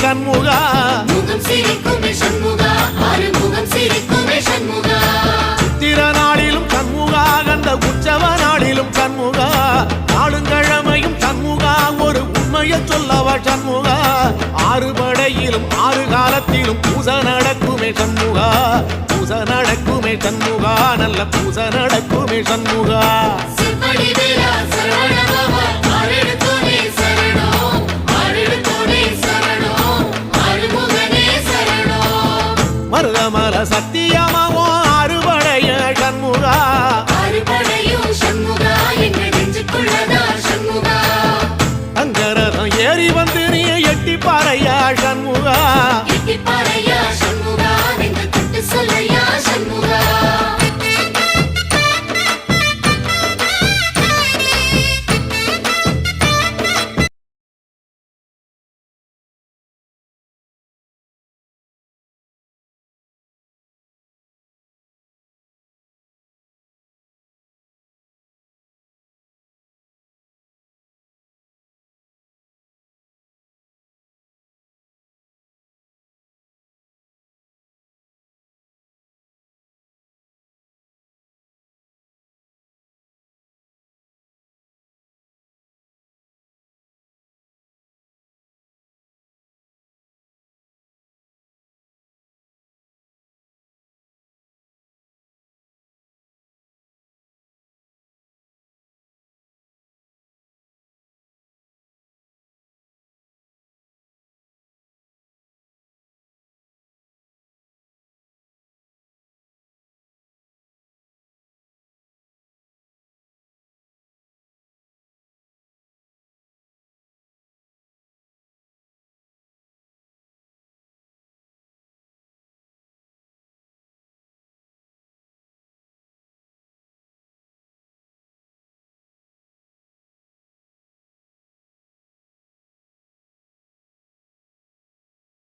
சண்முகா முகம் சிரிக்குமே சண்முகா ஆறுமுகம் சிரிக்குமே சண்முகா சித்திர நாளிலும் சண்முகா கந்த உற்சவ நாளிலும் சண்முகா நாளுங்கிழமையும் சண்முகா ஒரு உண்மையை சொல்லவா சண்முகா ஆறு படையிலும் ஆறு காலத்திலும் பூசை நடக்குமே சண்முகா பூசை நடக்குமே சண்முகா நல்ல பூசை நடக்குமே சண்முகா சிவடி வேலா சரவணபவா ஆரெடுத்தோனே சரணம் ஆரெடுத்தோனே சரணம் ஆறுமுகனே சரணம் மருதமல சத்தியமாவோ ஆறுபடைய சண்முகா ஆறுபடையும் சண்முகா எங்கள் நெஞ்சுக்குள்ளதா சண்முகா அங்கரதம் ஏறி வந்து